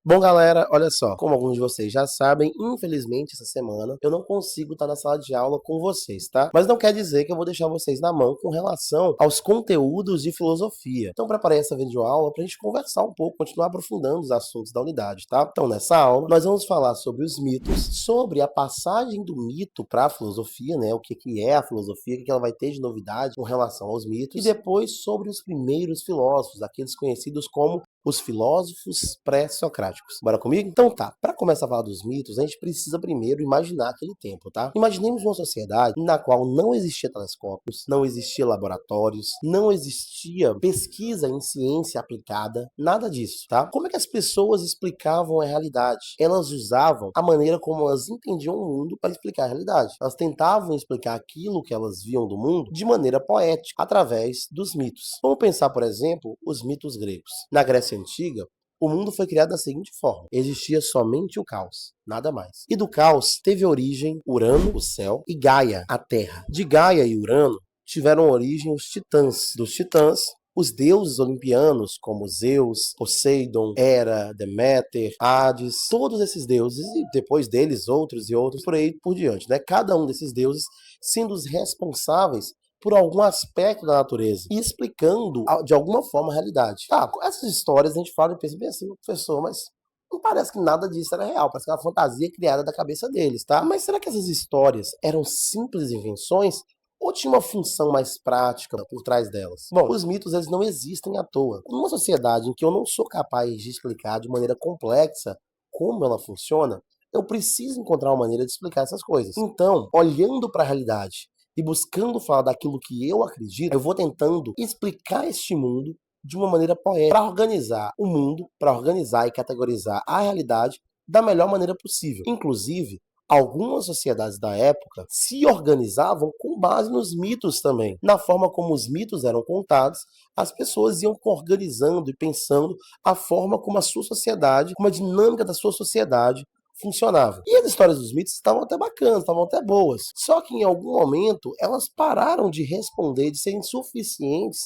Bom, galera, olha só, como alguns de vocês já sabem, infelizmente essa semana eu não consigo estar na sala de aula com vocês, tá? Mas não quer dizer que eu vou deixar vocês na mão com relação aos conteúdos de filosofia. Então, preparei essa videoaula para a gente conversar um pouco, continuar aprofundando os assuntos da unidade, tá? Então, nessa aula, nós vamos falar sobre os mitos, sobre a passagem do mito para a filosofia, né? O que é a filosofia, o que ela vai ter de novidade com relação aos mitos, e depois sobre os primeiros filósofos, aqueles conhecidos como os filósofos pré-socráticos. Bora comigo? Então tá, para começar a falar dos mitos, a gente precisa primeiro imaginar aquele tempo, tá? Imaginemos uma sociedade na qual não existia telescópios, não existia laboratórios, não existia pesquisa em ciência aplicada, nada disso, tá? Como é que as pessoas explicavam a realidade? Elas usavam a maneira como elas entendiam o mundo para explicar a realidade. Elas tentavam explicar aquilo que elas viam do mundo de maneira poética, através dos mitos. Vamos pensar, por exemplo, os mitos gregos. Na Grécia Antiga, o mundo foi criado da seguinte forma: existia somente o caos, nada mais. E do caos teve origem Urano, o céu, e Gaia, a terra. De Gaia e Urano tiveram origem os titãs. Dos titãs, os deuses olimpianos, como Zeus, Poseidon, Hera, Deméter, Hades, todos esses deuses, e depois deles outros e outros, por aí por diante, né? Cada um desses deuses sendo os responsáveis por algum aspecto da natureza e explicando de alguma forma a realidade. Tá, com essas histórias a gente fala e pensa bem assim, professor, mas não parece que nada disso era real, parece que é uma fantasia criada da cabeça deles, tá? Mas será que essas histórias eram simples invenções ou tinha uma função mais prática por trás delas? Bom, os mitos eles não existem à toa. Numa sociedade em que eu não sou capaz de explicar de maneira complexa como ela funciona, eu preciso encontrar uma maneira de explicar essas coisas. Então, olhando para a realidade e buscando falar daquilo que eu acredito, eu vou tentando explicar este mundo de uma maneira poética, para organizar o mundo, para organizar e categorizar a realidade da melhor maneira possível. Inclusive, algumas sociedades da época se organizavam com base nos mitos também. Na forma como os mitos eram contados, as pessoas iam organizando e pensando a forma como a sua sociedade, como a dinâmica da sua sociedade funcionava. E as histórias dos mitos estavam até bacanas, estavam até boas. Só que em algum momento elas pararam de responder, de serem suficientes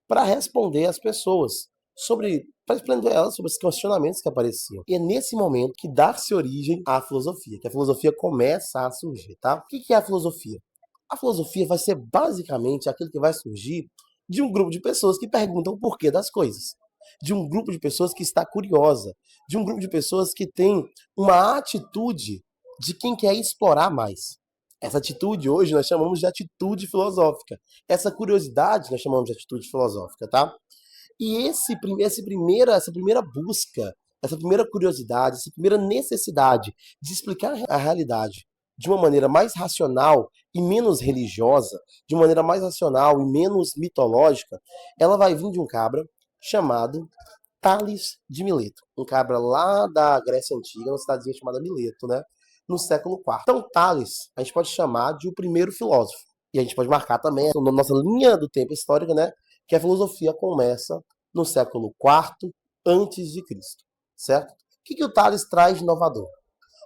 para responder às pessoas sobre, para responder elas sobre os questionamentos que apareciam. E é nesse momento que dá-se origem à filosofia, que a filosofia começa a surgir, tá? O que é a filosofia? A filosofia vai ser basicamente aquilo que vai surgir de um grupo de pessoas que perguntam o porquê das coisas, de um grupo de pessoas que está curiosa, de um grupo de pessoas que tem uma atitude de quem quer explorar mais. Essa atitude hoje nós chamamos de atitude filosófica. Essa curiosidade nós chamamos de atitude filosófica, tá? E essa primeira busca, essa primeira curiosidade, essa primeira necessidade de explicar a realidade de uma maneira mais racional e menos religiosa, de uma maneira mais racional e menos mitológica, ela vai vir de um cabra chamado Tales de Mileto. Um cabra lá da Grécia Antiga, uma cidadezinha chamada Mileto, né? No século IV. Então, Tales, a gente pode chamar de o primeiro filósofo. E a gente pode marcar também, na nossa linha do tempo histórica, né? Que a filosofia começa no século IV antes de Cristo, certo? O que o Tales traz de inovador?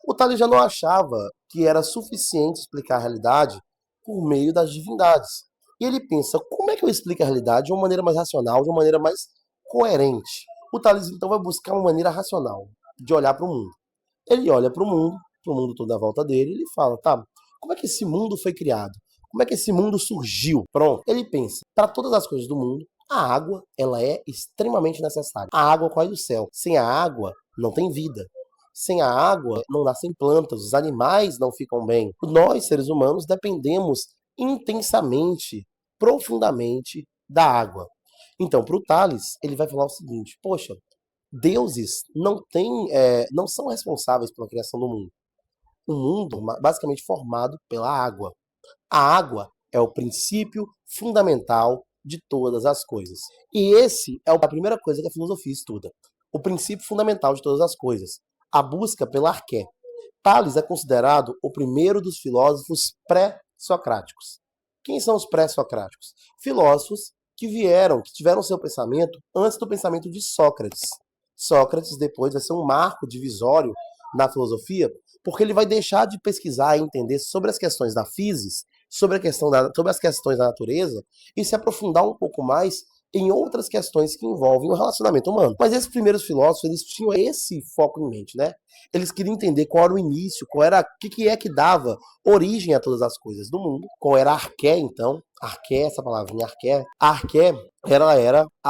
O Tales já não achava que era suficiente explicar a realidade por meio das divindades. E ele pensa, como é que eu explico a realidade de uma maneira mais racional, de uma maneira mais coerente? O Tales então vai buscar uma maneira racional de olhar para o mundo. Ele olha para o mundo todo à volta dele, e ele fala, tá, como é que esse mundo foi criado? Como é que esse mundo surgiu? Pronto. Ele pensa, para todas as coisas do mundo, a água, ela é extremamente necessária. A água cai do céu. Sem a água, não tem vida. Sem a água, não nascem plantas, os animais não ficam bem. Nós, seres humanos, dependemos intensamente, profundamente da água. Então, para o Tales, ele vai falar o seguinte, poxa, deuses não são responsáveis pela criação do mundo. O mundo, basicamente formado pela água. A água é o princípio fundamental de todas as coisas. E esse é a primeira coisa que a filosofia estuda. O princípio fundamental de todas as coisas. A busca pela arqué. Tales é considerado o primeiro dos filósofos pré-socráticos. Quem são os pré-socráticos? Filósofos que tiveram seu pensamento antes do pensamento de Sócrates. Sócrates depois vai ser um marco divisório na filosofia, porque ele vai deixar de pesquisar e entender sobre as questões da física, sobre as questões da natureza, e se aprofundar um pouco mais em outras questões que envolvem o relacionamento humano. Mas esses primeiros filósofos, eles tinham esse foco em mente, né? Eles queriam entender qual era o início, qual era, o que é que dava origem a todas as coisas do mundo, qual era a arqué, então. Arqué, essa palavrinha arqué. A arqué,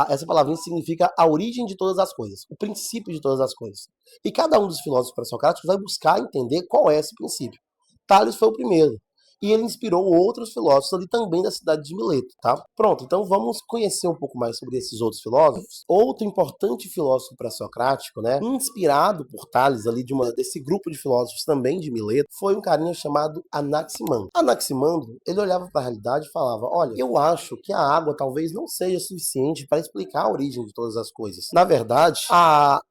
essa palavrinha significa a origem de todas as coisas, o princípio de todas as coisas. E cada um dos filósofos pré-socráticos vai buscar entender qual é esse princípio. Tales foi o primeiro. E ele inspirou outros filósofos ali também da cidade de Mileto, tá? Pronto, então vamos conhecer um pouco mais sobre esses outros filósofos. Outro importante filósofo pré-socrático, né, inspirado por Tales ali desse grupo de filósofos também de Mileto, foi um carinha chamado Anaximandro. Anaximandro, ele olhava para a realidade e falava: olha, eu acho que a água talvez não seja suficiente para explicar a origem de todas as coisas. Na verdade,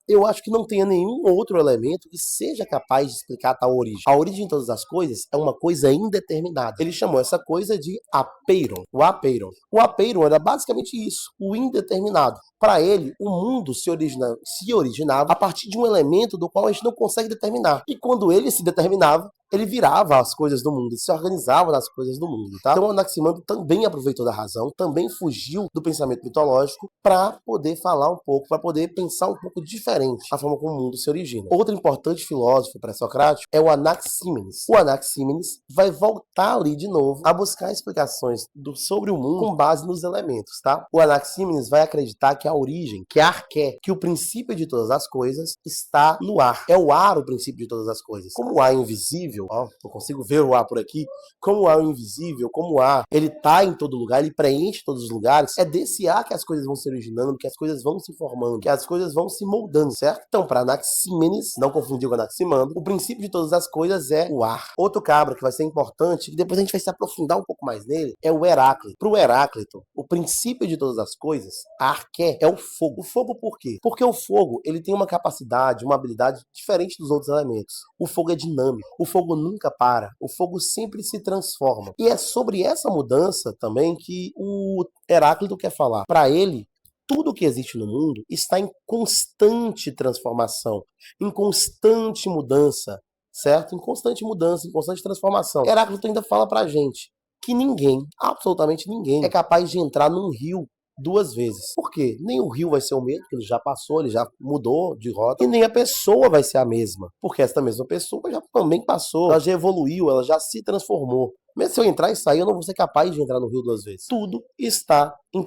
eu acho que não tenha nenhum outro elemento que seja capaz de explicar tal origem. A origem de todas as coisas é uma coisa indeterminada. Ele chamou essa coisa de apeiron. O apeiron. O apeiron era basicamente isso, o indeterminado. Para ele, o mundo se originava a partir de um elemento do qual a gente não consegue determinar. E quando ele se determinava, ele virava as coisas do mundo, se organizava nas coisas do mundo, tá? Então Anaximandro também aproveitou da razão, também fugiu do pensamento mitológico para poder falar um pouco, para poder pensar um pouco diferente a forma como o mundo se origina. Outro importante filósofo pré-socrático é o Anaxímenes. O Anaxímenes vai voltar ali de novo a buscar explicações sobre o mundo com base nos elementos, tá? O Anaxímenes vai acreditar que a origem, que a arqué, que o princípio de todas as coisas está no ar. É o ar o princípio de todas as coisas. Como o ar é invisível, ó, eu consigo ver o ar por aqui, como o ar é invisível, como o ar, ele tá em todo lugar, ele preenche todos os lugares, é desse ar que as coisas vão se originando, que as coisas vão se formando, que as coisas vão se moldando, certo? Então, para Anaxímenes, não confundir com Anaximandro, o princípio de todas as coisas é o ar. Outro cabra que vai ser importante, que depois a gente vai se aprofundar um pouco mais nele, é o Heráclito. Para o Heráclito, o princípio de todas as coisas, a arqué, é o fogo. O fogo por quê? Porque o fogo, ele tem uma capacidade, uma habilidade diferente dos outros elementos. O fogo é dinâmico, o fogo nunca para, o fogo sempre se transforma. E é sobre essa mudança também que o Heráclito quer falar. Para ele, tudo que existe no mundo está em constante transformação, em constante mudança, certo? Em constante mudança, em constante transformação. Heráclito ainda fala pra gente que ninguém, absolutamente ninguém, é capaz de entrar num rio duas vezes. Por quê? Nem o rio vai ser o mesmo, porque ele já passou, ele já mudou de rota, e nem a pessoa vai ser a mesma, porque essa mesma pessoa já também passou, ela já evoluiu, ela já se transformou. Mesmo se eu entrar e sair, eu não vou ser capaz de entrar no rio duas vezes. Tudo está em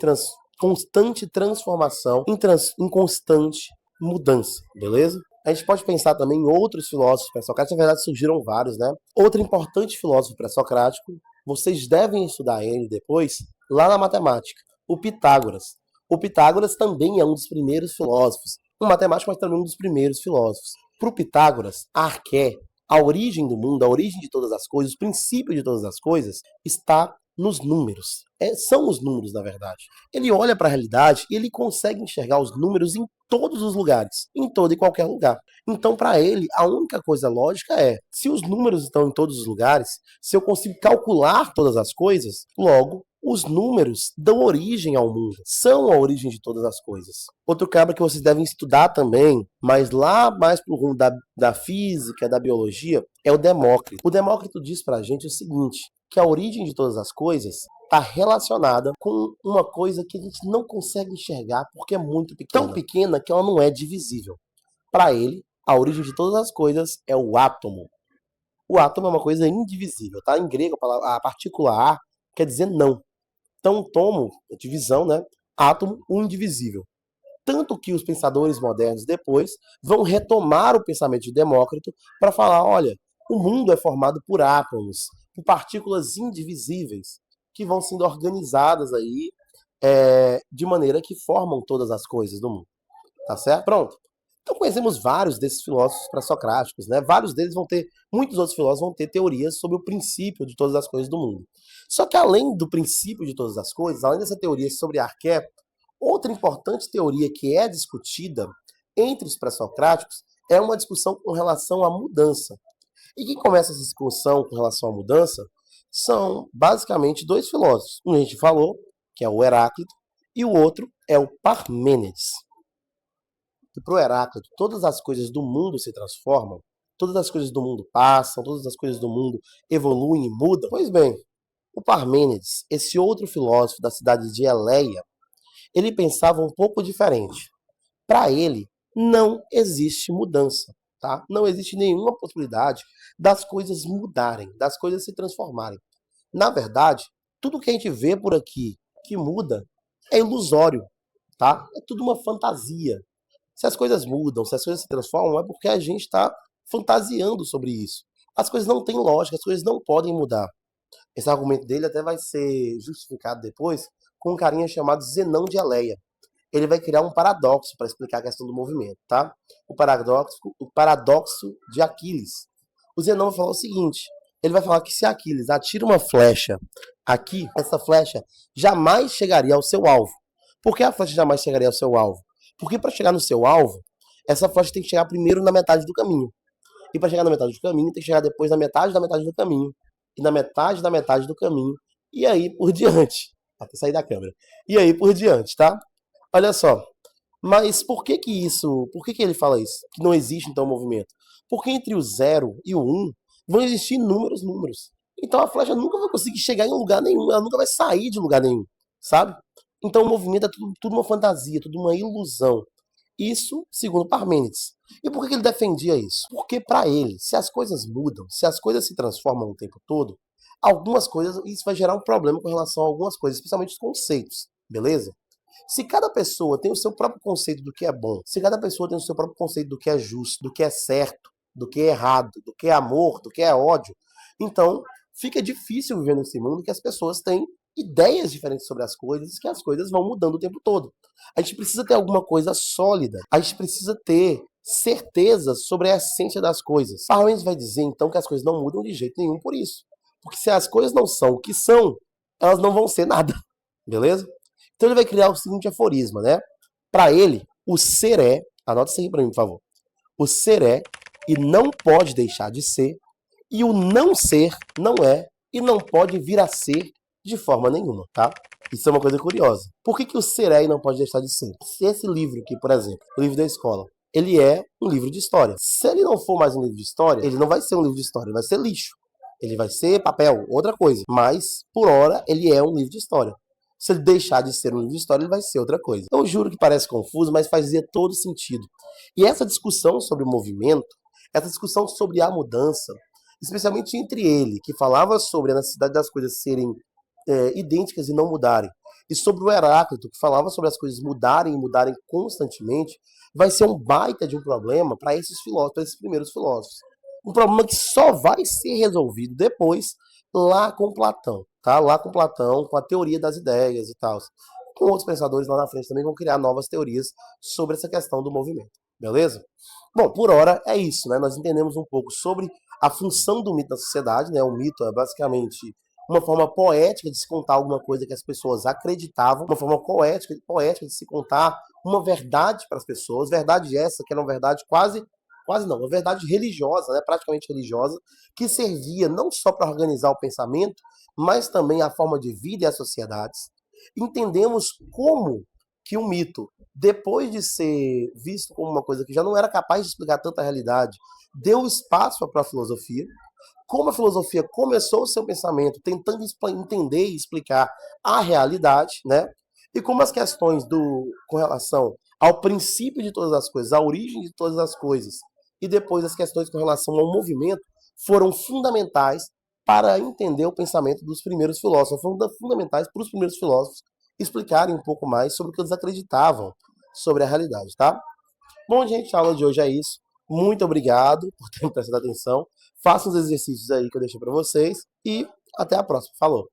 constante transformação, em constante mudança, beleza? A gente pode pensar também em outros filósofos pré-socráticos, na verdade surgiram vários, né? Outro importante filósofo pré-socrático, vocês devem estudar ele depois, lá na matemática, o Pitágoras. O Pitágoras também é um dos primeiros filósofos, um matemático, mas também um dos primeiros filósofos. Para o Pitágoras, a arqué, a origem do mundo, a origem de todas as coisas, o princípio de todas as coisas, está nos números. São os números, na verdade. Ele olha para a realidade e ele consegue enxergar os números em todos os lugares, em todo e qualquer lugar. Então, para ele, a única coisa lógica é, se os números estão em todos os lugares, se eu consigo calcular todas as coisas, logo, os números dão origem ao mundo, são a origem de todas as coisas. Outro cabra que vocês devem estudar também, mas lá mais pro rumo da física, da biologia, é o Demócrito. O Demócrito diz pra gente o seguinte, que a origem de todas as coisas está relacionada com uma coisa que a gente não consegue enxergar porque é muito pequena. Tão pequena que ela não é divisível. Para ele, a origem de todas as coisas é o átomo. O átomo é uma coisa indivisível, tá? Em grego, a partícula A quer dizer não. Então, tomo, divisão, né? Átomo, o indivisível. Tanto que os pensadores modernos depois vão retomar o pensamento de Demócrito para falar, olha, o mundo é formado por átomos, por partículas indivisíveis, que vão sendo organizadas aí de maneira que formam todas as coisas do mundo. Tá certo? Pronto. Então conhecemos vários desses filósofos pré-socráticos, né? Muitos outros filósofos vão ter teorias sobre o princípio de todas as coisas do mundo. Só que além do princípio de todas as coisas, além dessa teoria sobre a arqué, outra importante teoria que é discutida entre os pré-socráticos é uma discussão com relação à mudança. E quem começa essa discussão com relação à mudança são basicamente dois filósofos. Um a gente falou, que é o Heráclito, e o outro é o Parmênides. E para o Heráclito, todas as coisas do mundo se transformam, todas as coisas do mundo passam, todas as coisas do mundo evoluem e mudam. Pois bem, o Parmênides, esse outro filósofo da cidade de Eleia, ele pensava um pouco diferente. Para ele, não existe mudança, tá? Não existe nenhuma possibilidade das coisas mudarem, das coisas se transformarem. Na verdade, tudo que a gente vê por aqui que muda é ilusório, tá? É tudo uma fantasia. Se as coisas mudam, se as coisas se transformam, é porque a gente está fantasiando sobre isso. As coisas não têm lógica, as coisas não podem mudar. Esse argumento dele até vai ser justificado depois com um carinha chamado Zenão de Eleia. Ele vai criar um paradoxo para explicar a questão do movimento, tá? O paradoxo de Aquiles. O Zenão vai falar o seguinte: ele vai falar que se Aquiles atira uma flecha aqui, essa flecha jamais chegaria ao seu alvo. Por que a flecha jamais chegaria ao seu alvo? Porque para chegar no seu alvo, essa flecha tem que chegar primeiro na metade do caminho. E para chegar na metade do caminho, tem que chegar depois na metade da metade do caminho. E na metade da metade do caminho. E aí por diante. Até sair da câmera. E aí por diante, tá? Olha só. Mas por que que ele fala isso? Que não existe então movimento? Porque entre o 0 e o 1 vão existir inúmeros números. Então a flecha nunca vai conseguir chegar em lugar nenhum, ela nunca vai sair de lugar nenhum, sabe? Então o movimento é tudo uma fantasia, tudo uma ilusão. Isso segundo Parmênides. E por que ele defendia isso? Porque para ele, se as coisas mudam, se as coisas se transformam o tempo todo, algumas coisas, isso vai gerar um problema com relação a algumas coisas, especialmente os conceitos, beleza? Se cada pessoa tem o seu próprio conceito do que é bom, se cada pessoa tem o seu próprio conceito do que é justo, do que é certo, do que é errado, do que é amor, do que é ódio, então fica difícil viver nesse mundo que as pessoas têm ideias diferentes sobre as coisas, que as coisas vão mudando o tempo todo. A gente precisa ter alguma coisa sólida, a gente precisa ter certezas sobre a essência das coisas. Parmênides vai dizer então que as coisas não mudam de jeito nenhum por isso. Porque se as coisas não são o que são, elas não vão ser nada. Beleza? Então ele vai criar o seguinte aforisma, né? Para ele, o ser é, anota isso aqui para mim, por favor. O ser é e não pode deixar de ser, e o não ser não é e não pode vir a ser de forma nenhuma, tá? Isso é uma coisa curiosa. Por que o ser é e não pode deixar de ser? Se esse livro aqui, por exemplo, o livro da escola, ele é um livro de história. Se ele não for mais um livro de história, ele não vai ser um livro de história, ele vai ser lixo. Ele vai ser papel, outra coisa. Mas, por hora, ele é um livro de história. Se ele deixar de ser um livro de história, ele vai ser outra coisa. Eu juro que parece confuso, mas fazia todo sentido. E essa discussão sobre o movimento, essa discussão sobre a mudança, especialmente entre ele, que falava sobre a necessidade das coisas serem idênticas e não mudarem, e sobre o Heráclito, que falava sobre as coisas mudarem e mudarem constantemente, vai ser um baita de um problema para esses filósofos, para esses primeiros filósofos. Um problema que só vai ser resolvido depois lá com Platão, tá? Lá com Platão, com a teoria das ideias e tal. Com outros pensadores lá na frente também vão criar novas teorias sobre essa questão do movimento, beleza? Bom, por hora é isso, né? Nós entendemos um pouco sobre a função do mito na sociedade, né? O mito é basicamente uma forma poética de se contar alguma coisa que as pessoas acreditavam, uma forma poética de se contar uma verdade para as pessoas, verdade essa que era uma verdade quase não, uma verdade religiosa, né, praticamente religiosa, que servia não só para organizar o pensamento, mas também a forma de vida e as sociedades. Entendemos como que o mito, depois de ser visto como uma coisa que já não era capaz de explicar tanta realidade, deu espaço para a filosofia, como a filosofia começou o seu pensamento tentando entender e explicar a realidade, né? E como as questões com relação ao princípio de todas as coisas, à origem de todas as coisas, e depois as questões com relação ao movimento foram fundamentais para entender o pensamento dos primeiros filósofos, foram fundamentais para os primeiros filósofos explicarem um pouco mais sobre o que eles acreditavam sobre a realidade, tá? Bom, gente, a aula de hoje é isso. Muito obrigado por terem prestado atenção. Façam os exercícios aí que eu deixei para vocês e até a próxima. Falou!